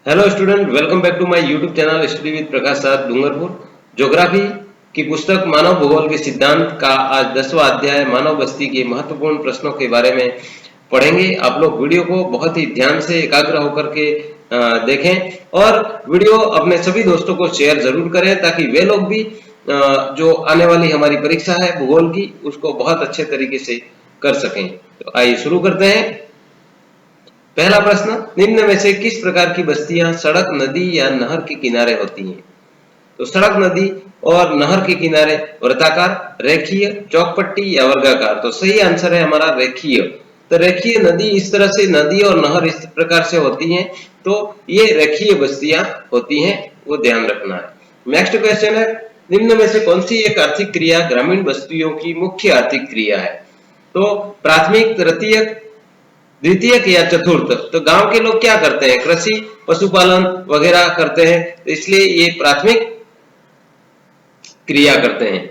Hello student, welcome back to my YouTube channel study with Prakash sir Dungarpur. Geography की पुस्तक मानव भूगोल के सिद्धांत का आज 10वां अध्याय मानव बस्ती के महत्वपूर्ण प्रश्नों के बारे में पढ़ेंगे। आप लोग वीडियो को बहुत ही ध्यान से एकाग्र होकर के देखें और वीडियो अपने सभी दोस्तों को शेयर जरूर करें ताकि वे लोग भी जो आने वाली हमारी परीक्षा है भूगोल की उसको बहुत अच्छे तरीके से कर सकें। तो आइए शुरू करते हैं। पहला प्रश्न, निम्न में से किस प्रकार की बस्तियां सड़क, नदी या नहर के किनारे होती हैं? तो सड़क, नदी और नहर के किनारे वृत्ताकार, रेखीय, चौकपट्टी या वर्गाकार। तो सही आंसर है हमारा रेखीय। तो रेखीय नदी इस तरह से, नदी और नहर इस प्रकार से होती हैं, तो ये रेखीय बस्तियां होती हैं, वो ध्यान रखना है। नेक्स्ट क्वेश्चन है, निम्न में से कौन सी एक आर्थिक क्रिया ग्रामीण बस्तियों की मुख्य आर्थिक क्रिया है? तो प्राथमिक, तृतीयक, द्वितीयक या चतुर्थ। तो गांव के लोग क्या करते हैं? कृषि, पशुपालन वगैरह करते हैं, तो इसलिए ये प्राथमिक क्रिया करते हैं।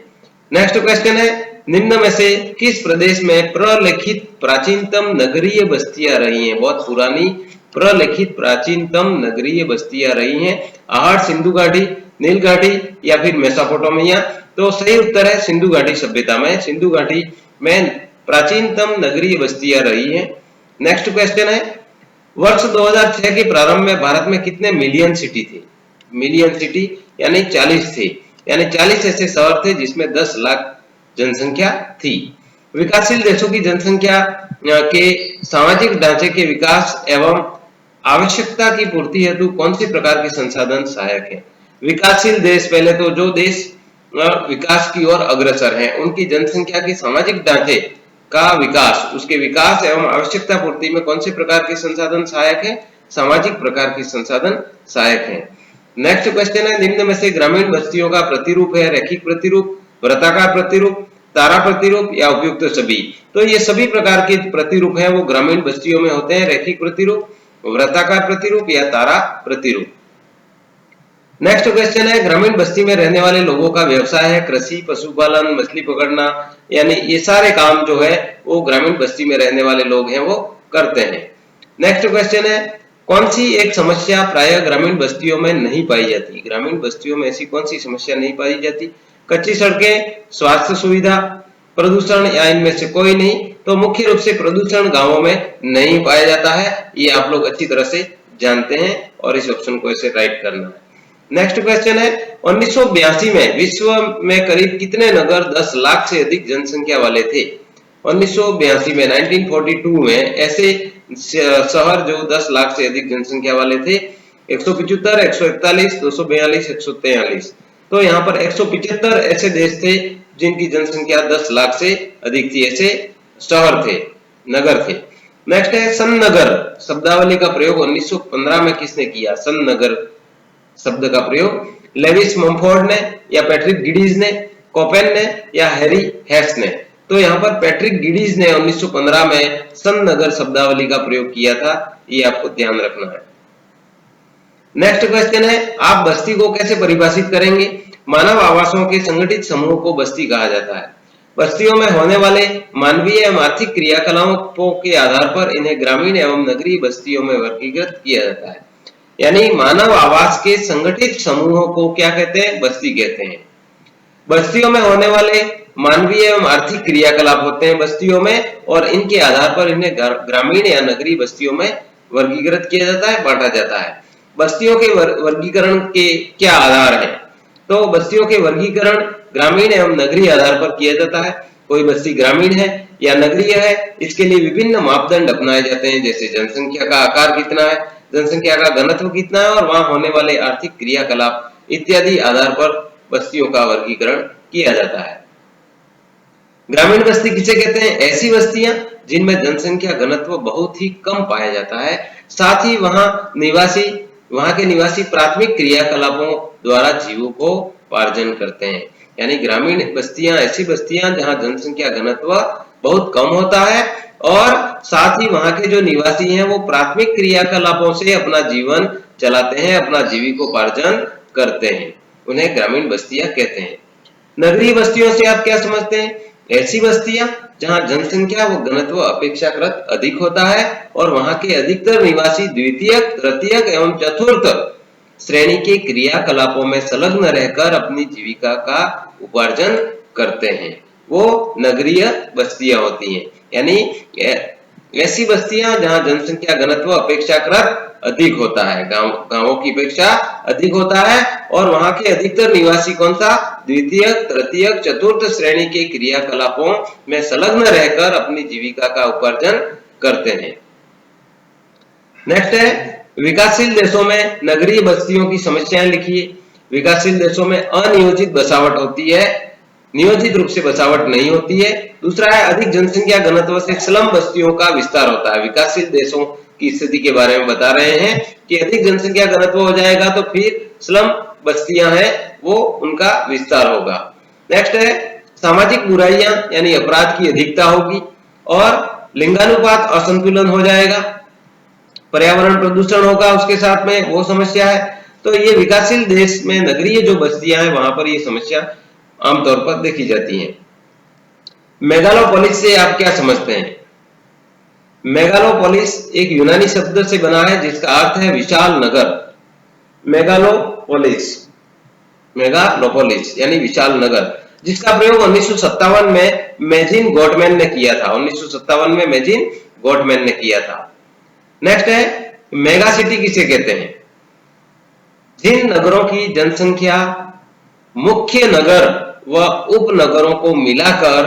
नेक्स्ट क्वेश्चन है, निम्न में से किस प्रदेश में प्रलिखित प्राचीनतम नगरीय बस्तियां रही हैं? बहुत पुरानी प्रलिखित प्राचीनतम नगरीय बस्तियां रही हैं। आहड़, सिंधु घाटी, नील घाटी या फिर मेसोपोटामिया। तो सही उत्तर है सिंधु घाटी सभ्यता में। सिंधु घाटी में प्राचीनतम नगरीय बस्तियां रही हैं। नेक्स्ट क्वेश्चन है, वर्ष 2006 के प्रारंभ में भारत में कितने मिलियन सिटी थे? मिलियन सिटी यानी 40 थे, यानी 40 ऐसे शहर थे जिसमें 10 लाख जनसंख्या थी। विकासशील देशों की जनसंख्या के सामाजिक ढांचे के विकास एवं आवश्यकता की पूर्ति हेतु कौन सी प्रकार के संसाधन सहायक है? विकासशील देश, पहले तो जो देश विकास की ओर अग्रसर है उनकी जनसंख्या की सामाजिक ढांचे का विकास, उसके विकास एवं आवश्यकता पूर्ति में कौन से प्रकार के संसाधन सहायक है? सामाजिक प्रकार के संसाधन सहायक है। नेक्स्ट क्वेश्चन है, निम्न में से ग्रामीण बस्तियों का प्रतिरूप है रैखिक प्रतिरूप, वृत्ताकार प्रतिरूप, तारा प्रतिरूप या उपयुक्त सभी? तो ये सभी प्रकार के प्रतिरूप हैं वो ग्रामीण बस्तियों में होते हैं, रैखिक प्रतिरूप, वृत्ताकार प्रतिरूप या तारा प्रतिरूप। नेक्स्ट क्वेश्चन है, ग्रामीण बस्ती में रहने वाले लोगों का व्यवसाय है कृषि, पशुपालन, मछली पकड़ना, यानी ये सारे काम जो है वो ग्रामीण बस्ती में रहने वाले लोग हैं वो करते हैं। नेक्स्ट क्वेश्चन है, कौन सी एक समस्या प्रायः ग्रामीण बस्तियों में नहीं पाई जाती? ग्रामीण बस्तियों में ऐसी कौन सी समस्या नहीं पाई जाती? कच्ची सड़कें, स्वास्थ्य सुविधा, प्रदूषण या इनमें से कोई नहीं? तो मुख्य रूप से प्रदूषण गांवों में नहीं पाया जाता है, ये आप लोग अच्छी तरह से जानते हैं और इस ऑप्शन को ऐसे राइट करना है। नेक्स्ट क्वेश्चन है, 1982 में विश्व में करीब कितने नगर 10 लाख से अधिक जनसंख्या वाले थे? 1982 में 1942 में ऐसे शहर जो 10 लाख से अधिक जनसंख्या वाले थे 175, 141, 242, 143। तो यहाँ पर 175 ऐसे देश थे जिनकी जनसंख्या 10 लाख से अधिक थी, ऐसे शहर थे, नगर थे। नेक्स्ट है, सन नगर शब्दावली का प्रयोग 1915 में किसने किया? सन नगर शब्द का प्रयोग लेविस मम्फोर्ड ने या पैट्रिक गिडीज ने, कोपेन ने या हैरी हेस ने? तो यहाँ पर पैट्रिक गिडीज ने 1915 में सन नगर शब्दावली का प्रयोग किया था, ये आपको ध्यान रखना है। नेक्स्ट क्वेश्चन है, आप बस्ती को कैसे परिभाषित करेंगे? मानव आवासों के संगठित समूह को बस्ती कहा जाता है। बस्तियों में होने वाले मानवीय एवं आर्थिक क्रियाकलापों के आधार पर इन्हें ग्रामीण एवं नगरीय बस्तियों में वर्गीकृत किया जाता है। यानी मानव आवास के संगठित समूहों को क्या कहते हैं? बस्ती कहते हैं। बस्तियों में होने वाले मानवीय एवं आर्थिक क्रियाकलाप होते हैं बस्तियों में, और इनके आधार पर इन्हें ग्रामीण या नगरीय बस्तियों में वर्गीकृत किया जाता है, बांटा जाता है। बस्तियों के वर्गीकरण के क्या आधार है? तो बस्तियों के वर्गीकरण ग्रामीण एवं नगरीय आधार पर किया जाता है। कोई बस्ती ग्रामीण है या नगरीय है, इसके लिए विभिन्न मापदंड अपनाए जाते हैं, जैसे जनसंख्या का आकार कितना है, जनसंख्या का घनत्व कितना है और वहां होने वाले आर्थिक क्रियाकलाप इत्यादि आधार पर बस्तियों का वर्गीकरण किया जाता है। ग्रामीण बस्ती किसे कहते हैं? ऐसी बस्तियां जिनमें जनसंख्या घनत्व बहुत ही कम पाया जाता है, साथ ही वहां के निवासी प्राथमिक क्रियाकलापों द्वारा जीविकोपार्जन करते हैं। यानी ग्रामीण बस्तियां ऐसी बस्तियां जहां जनसंख्या घनत्व बहुत कम होता है और साथ ही वहां के जो निवासी हैं वो प्राथमिक क्रियाकलापों से अपना जीवन चलाते हैं, अपना जीविकोपार्जन करते हैं, उन्हें ग्रामीण बस्तियां कहते हैं। नगरीय बस्तियों से आप क्या समझते हैं? ऐसी बस्तियां जहां जनसंख्या व घनत्व अपेक्षाकृत अधिक होता है और वहां के अधिकतर निवासी द्वितीयक, तृतीयक एवं चतुर्थ श्रेणी के क्रियाकलापों में संलग्न रहकर अपनी जीविका का उपार्जन करते हैं, वो नगरीय बस्तियां होती हैं। यानी ऐसी बस्तियां जहां जनसंख्या घनत्व अपेक्षाकृत अधिक होता है, गांवों की अपेक्षा अधिक होता है और वहां के अधिकतर निवासी कौन सा, द्वितीयक, तृतीयक, चतुर्थ श्रेणी के क्रियाकलापों में संलग्न रहकर अपनी जीविका का उपार्जन करते हैं। नेक्स्ट है विकासशील देशों में नगरीय बस्तियों की समस्याएं लिखिए। विकासशील देशों में अनियोजित बसावट होती है, नियोजित रूप से बसावट नहीं होती है। दूसरा है अधिक जनसंख्या घनत्व से स्लम बस्तियों का विस्तार होता है। विकासशील देशों की स्थिति के बारे में बता रहे हैं कि अधिक जनसंख्या घनत्व हो जाएगा तो फिर स्लम बस्तियां हैं वो उनका विस्तार होगा। नेक्स्ट है सामाजिक बुराइयां यानी अपराध की अधिकता होगी और लिंगानुपात असंतुलन हो जाएगा, पर्यावरण प्रदूषण होगा उसके साथ में, वो समस्या है। तो ये विकासशील देश में नगरीय जो बस्तियां हैं वहां पर ये समस्या आमतौर पर देखी जाती है। मेगालोपोलिस से आप क्या समझते हैं? मेगालोपोलिस एक यूनानी शब्द से बना है जिसका अर्थ है विशाल नगर। मेगालोपोलिस, मेगालोपोलिस यानी विशाल नगर, जिसका प्रयोग 1957 में मेजिन गोटमैन ने किया था। 1957 में मेजिन गोटमैन ने किया था। नेक्स्ट है मेगा सिटी किसे कहते हैं? जिन नगरों की जनसंख्या मुख्य नगर व उपनगरों को मिलाकर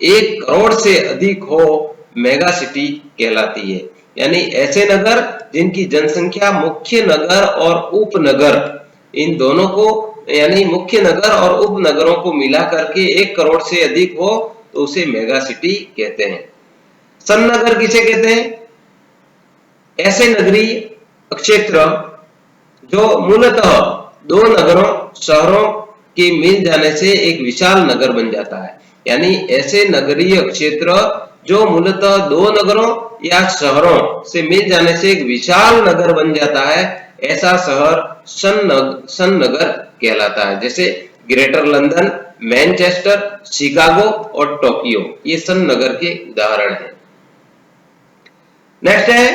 1 करोड़ से अधिक हो, मेगा सिटी कहलाती है। यानी ऐसे नगर जिनकी जनसंख्या मुख्य नगर और उपनगर इन दोनों को यानी मुख्य नगर और उपनगरों को मिला करके 1 करोड़ से अधिक हो तो उसे मेगा सिटी कहते हैं। सन्नगर किसे कहते हैं? ऐसे नगरीय क्षेत्र जो मूलतः 2 नगरों शहरों के मिल जाने से एक विशाल नगर बन जाता है। यानी ऐसे नगरीय क्षेत्र जो मूलतः 2 नगरों या शहरों से मिल जाने से एक विशाल नगर बन जाता है, ऐसा शहर सन्नगर कहलाता है। जैसे ग्रेटर लंदन, मैनचेस्टर, शिकागो और टोक्यो, ये सन्नगर के उदाहरण हैं। नेक्स्ट है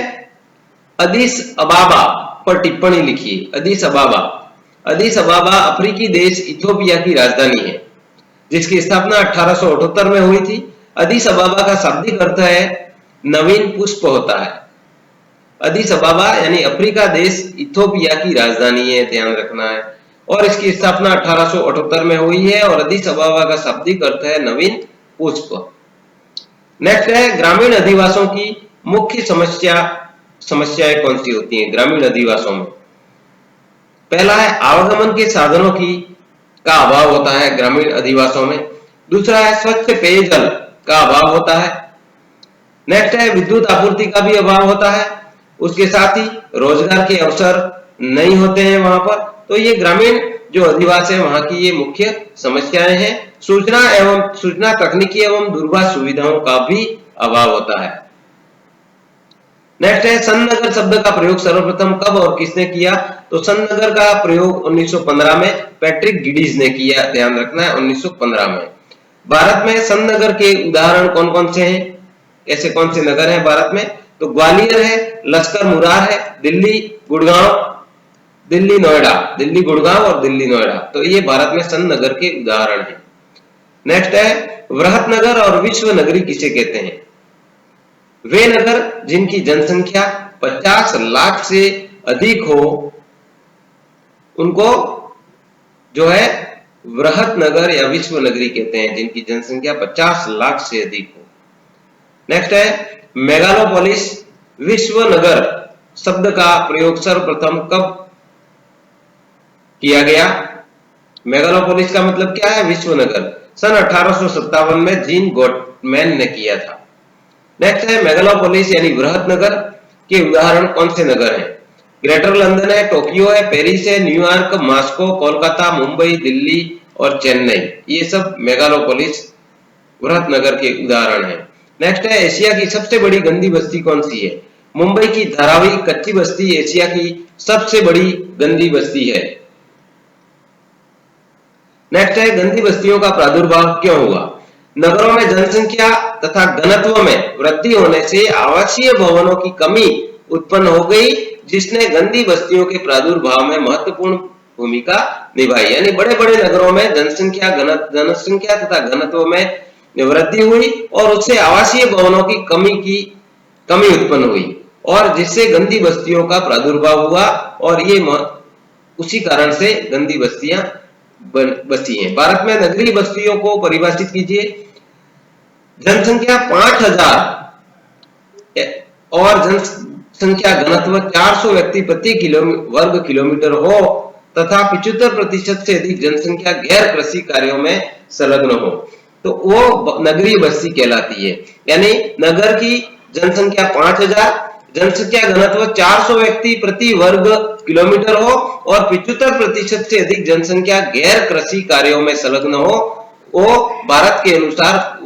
अदीस अबाबा पर टिप्पणी लिखिए। अदीस अबाबा, अदीस अबाबा अफ्रीकी देश इथियोपिया की राजधानी है जिसकी स्थापना 1878 में हुई थी। अदीस अबाबा का शाब्दिक अर्थ है नवीन पुष्प होता है। अदीस अबाबा यानी अफ्रीका देश इथियोपिया की राजधानी है, ध्यान रखना है। और इसकी स्थापना 1878 में हुई है और अदीस अबाबा का शाब्दिक अर्थ है नवीन पुष्प। नेक्स्ट है ग्रामीण अधिवासों की मुख्य समस्याएं कौन सी होती हैं ग्रामीण अधिवासों में? पहला है आवागमन के साधनों का अभाव होता है ग्रामीण अधिवासों में। दूसरा है स्वच्छ पेयजल का अभाव होता है। नेक्स्ट है विद्युत आपूर्ति का भी अभाव होता है। उसके साथ ही रोजगार के अवसर नहीं होते हैं वहां पर। तो ये ग्रामीण जो अधिवास है वहां की ये मुख्य समस्याएं हैं। सूचना तकनीकी एवं दूरभाष सुविधाओं का भी अभाव होता है। नेक्स्ट है सन्नगर शब्द का प्रयोग सर्वप्रथम कब और किसने किया? तो सन्नगर का प्रयोग 1915 में पैट्रिक गिडीज ने किया, ध्यान रखना है 1915 में। भारत में सन्नगर के उदाहरण कौन कौन से हैं? ऐसे कौन से नगर हैं भारत में? तो ग्वालियर है, लश्कर मुरार है, दिल्ली, गुड़गांव, दिल्ली नोएडा, दिल्ली गुड़गांव और दिल्ली नोएडा। तो ये भारत में सन्नगर के उदाहरण हैं। नेक्स्ट है वृहत नगर और विश्व नगरी किसे कहते हैं? वे नगर जिनकी जनसंख्या 50 लाख से अधिक हो उनको जो है वृहत नगर या विश्व नगरी कहते हैं, जिनकी जनसंख्या 50 लाख से अधिक हो। नेक्स्ट है मेगालोपोलिस। विश्व नगर शब्द का प्रयोग सर्वप्रथम कब किया गया? मेगालोपोलिस का मतलब क्या है? विश्व नगर। सन 1857 में जीन गोटमैन ने किया था। नेक्स्ट है मेगालोपोलिस यानी वृहत नगर के उदाहरण कौन से नगर हैं? ग्रेटर लंदन है, टोक्यो है, पेरिस है, न्यूयॉर्क, मॉस्को, कोलकाता, मुंबई, दिल्ली और चेन्नई, ये सब मेगालोपोलिस वृहत नगर के उदाहरण हैं। नेक्स्ट है एशिया की सबसे बड़ी गंदी बस्ती कौन सी है? मुंबई की धारावी कच्ची बस्ती एशिया की सबसे बड़ी गंदी बस्ती है। नेक्स्ट है गंदी बस्तियों का प्रादुर्भाव क्यों हुआ? नगरों में जनसंख्या तथा घनत्व में वृद्धि होने से आवासीय भवनों की कमी उत्पन्न हो गई, जिसने गंदी बस्तियों के प्रादुर्भाव में महत्वपूर्ण भूमिका निभाई। यानी बड़े-बड़े नगरों में जनसंख्या तथा घनत्व में वृद्धि हुई और उससे आवासीय भवनों की कमी उत्पन्न हुई और जिससे गंदी बस्तियों का प्रादुर्भाव हुआ और ये उसी कारण से गंदी बस्तियां बसी हैं। भारत में नगरीय बस्तियों को परिभाषित कीजिए। जनसंख्या 5000 और जनसंख्या घनत्व 400 व्यक्ति प्रति वर्ग किलोमीटर हो तथा 75% से अधिक जनसंख्या गैर कृषि कार्यों में संलग्न हो तो वो नगरीय बस्ती कहलाती है। यानी नगर की जनसंख्या 5000, जनसंख्या घनत्व 400 व्यक्ति प्रति वर्ग किलोमीटर हो और 75% से अधिक जनसंख्या गैर कृषि कार्यों में संलग्न हो, वो भारत के अनुसार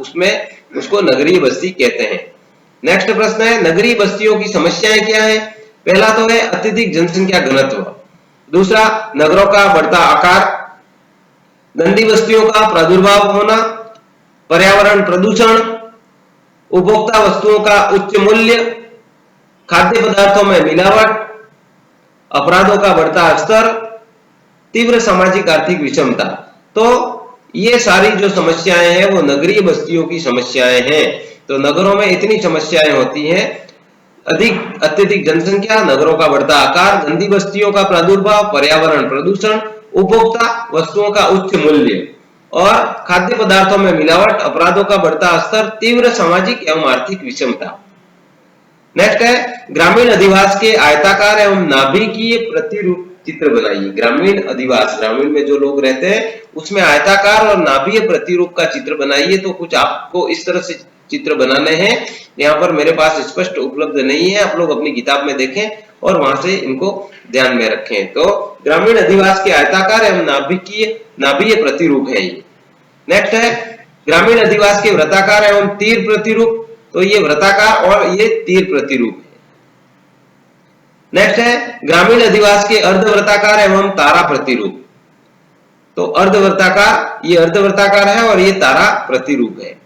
उसको नगरीय बस्ती कहते हैं। नेक्स्ट प्रश्न है, नगरीय बस्तियों की समस्याएं क्या है? पहला तो है अत्यधिक जनसंख्या घनत्व, दूसरा नगरों का बढ़ता आकार, गंदी बस्तियों का प्रादुर्भाव होना, पर्यावरण प्रदूषण, उपभोक्ता वस्तुओं का उच्च मूल्य, खाद्य पदार्थों में मिलावट, अपराधों का बढ़ता स्तर, तीव्र सामाजिक आर्थिक विषमता। तो ये सारी जो समस्याएं हैं वो नगरीय बस्तियों की समस्याएं हैं। तो नगरों में इतनी समस्याएं होती हैं, अत्यधिक जनसंख्या, नगरों का बढ़ता आकार, गंदी बस्तियों का प्रादुर्भाव, पर्यावरण प्रदूषण, उपभोक्ता वस्तुओं का उच्च मूल्य और खाद्य पदार्थों में मिलावट, अपराधों का बढ़ता स्तर, तीव्र सामाजिक एवं आर्थिक विषमता। नेक्स्ट है, ग्रामीण अधिवास के आयताकार एवं नाभिकीय प्रतिरूप चित्र बनाइए। ग्रामीण अधिवास, ग्रामीण में जो लोग रहते हैं उसमें आयताकार और नाभीय प्रतिरूप का चित्र बनाइए। तो कुछ आपको इस तरह से चित्र बनाने हैं, यहाँ पर मेरे पास स्पष्ट उपलब्ध नहीं है, आप लोग अपनी किताब में देखें और वहां से इनको ध्यान में रखें। तो ग्रामीण अधिवास के आयताकार एवं नाभीय प्रतिरूप है ये। नेक्स्ट है, ग्रामीण अधिवास के वृत्ताकार एवं तीर प्रतिरूप। तो ये वृत्ताकार और ये तीर प्रतिरूप है। नेक्स्ट है, ग्रामीण अधिवास के अर्धवृत्ताकार एवं तारा प्रतिरूप। तो अर्धवृत्ताकार, ये अर्धवृत्ताकार है और ये तारा प्रतिरूप है।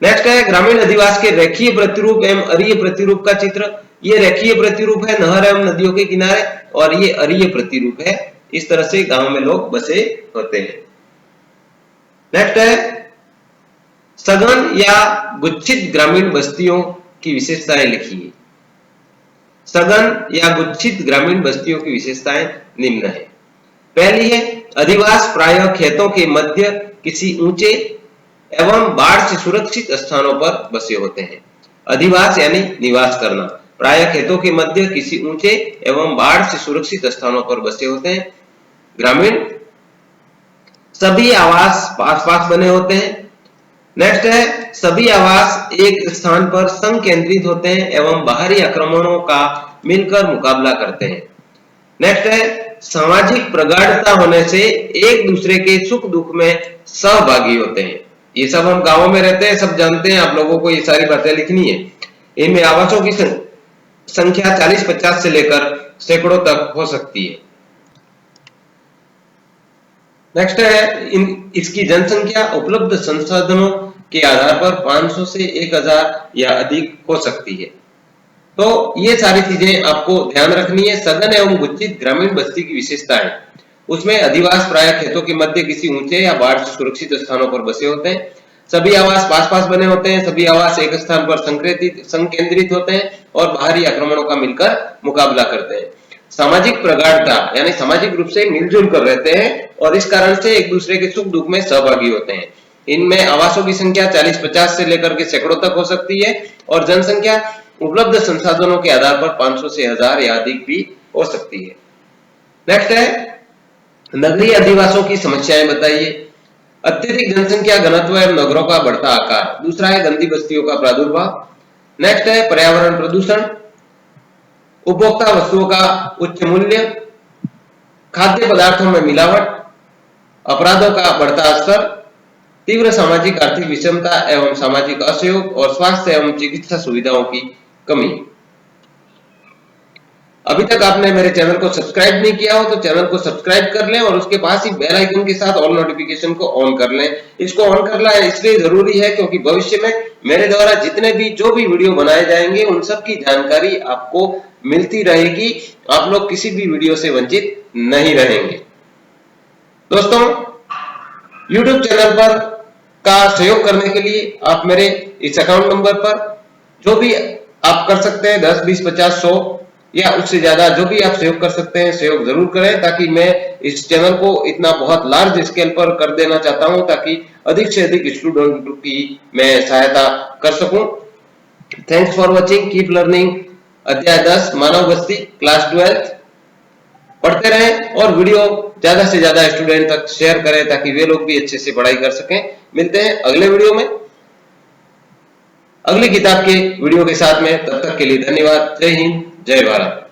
नेक्स्ट है, ग्रामीण अधिवास के रेखीय प्रतिरूप एवं अरीय प्रतिरूप का चित्र। ये रेखीय प्रतिरूप है नहर एवं नदियों के किनारे और ये अरीय प्रतिरूप है, इस तरह से गांव में लोग बसे होते हैं। नेक्स्ट है, सघन या गुच्छित ग्रामीण बस्तियों की विशेषताएं लिखिए। सघन या गुच्छित ग्रामीण बस्तियों की विशेषताएं निम्न है। पहली है, अधिवास प्रायः खेतों के मध्य किसी ऊंचे एवं बाढ़ से सुरक्षित स्थानों पर बसे होते हैं। अधिवास यानी निवास करना, प्रायः खेतों के मध्य किसी ऊंचे एवं बाढ़ से सुरक्षित स्थानों पर बसे होते हैं। ग्रामीण, सभी आवास पास पास बने होते हैं। नेक्स्ट है, सभी आवास एक स्थान पर संकेंद्रित होते हैं एवं बाहरी आक्रमणों का मिलकर मुकाबला करते हैं। नेक्स्ट है, सामाजिक प्रगाढ़ता होने से एक दूसरे के सुख दुख में सहभागी होते हैं। ये सब हम गांवों में रहते हैं, सब जानते हैं, आप लोगों को ये सारी बातें लिखनी है। इनमें आवासों की संख्या 40-50 से लेकर सैकड़ों तक हो सकती है। नेक्स्ट है, इसकी जनसंख्या उपलब्ध संसाधनों के आधार पर 500 से 1000 या अधिक हो सकती है। तो ये सारी चीजें आपको ध्यान रखनी है। सघन एवं गुच्छित ग्रामीण बस्ती की विशेषताएं, उसमें अधिवास प्रायः खेतों के मध्य किसी ऊंचे या बाढ़ से सुरक्षित स्थानों पर बसे होते हैं। सभी आवास पास पास बने होते हैं। सभी आवास एक स्थान पर संकेंद्रित होते हैं और बाहरी आक्रमणों का मिलकर मुकाबला करते हैं। सामाजिक प्रगाढ़ता यानी सामाजिक रूप से मिलजुल कर रहते हैं और इस कारण से एक दूसरे के सुख दुख में सहभागी होते हैं। इनमें आवासों की संख्या 40-50 से लेकर के सैकड़ों तक हो सकती है और जनसंख्या उपलब्ध संसाधनों के आधार पर 500 से 1000 या अधिक भी हो सकती है। नेक्स्ट है, नगरीय अधिवासों की समस्याएं बताइए। अत्यधिक जनसंख्या घनत्व एवं नगरों का बढ़ता आकार। दूसरा है, गंदी बस्तियों का प्रादुर्भाव। नेक्स्ट है, पर्यावरण प्रदूषण, उपभोक्ता वस्तुओं का उच्च मूल्य, खाद्य पदार्थों में मिलावट, अपराधों का बढ़ता स्तर, तीव्र सामाजिक आर्थिक विषमता एवं सामाजिक असहयोग और स्वास्थ्य एवं चिकित्सा सुविधाओं की कमी। अभी तक आपने मेरे चैनल को सब्सक्राइब नहीं किया हो तो चैनल को सब्सक्राइब कर लें और उसके पास ही बेल आइकन के साथ ऑल नोटिफिकेशन को ऑन कर लें। इसको ऑन करना इसलिए जरूरी है क्योंकि भविष्य में मेरे द्वारा जितने भी जो भी वीडियो बनाए जाएंगे उन सब की जानकारी आपको मिलती रहेगी। आप लोग किसी भी वीडियो से वंचित नहीं रहेंगे। दोस्तों, YouTube चैनल पर का सहयोग करने के लिए आप मेरे इस अकाउंट नंबर पर जो भी आप कर सकते हैं 10, 20, 50, 100 या उससे ज्यादा जो भी आप सहयोग कर सकते हैं सहयोग जरूर करें, ताकि मैं इस चैनल को इतना बहुत लार्ज स्केल पर कर देना चाहता हूं ताकि अधिक से अधिक स्टूडेंट की मैं सहायता कर सकूं। Thanks for watching, keep learning. अध्याय 10 मानव बस्ती क्लास 12 पढ़ते रहें और वीडियो ज्यादा से ज्यादा स्टूडेंट तक शेयर करें ताकि वे लोग भी अच्छे से पढ़ाई कर सकें। मिलते हैं अगले वीडियो में अगली किताब के वीडियो के साथ में। तब तक के लिए धन्यवाद। जय हिंद, जय भारत।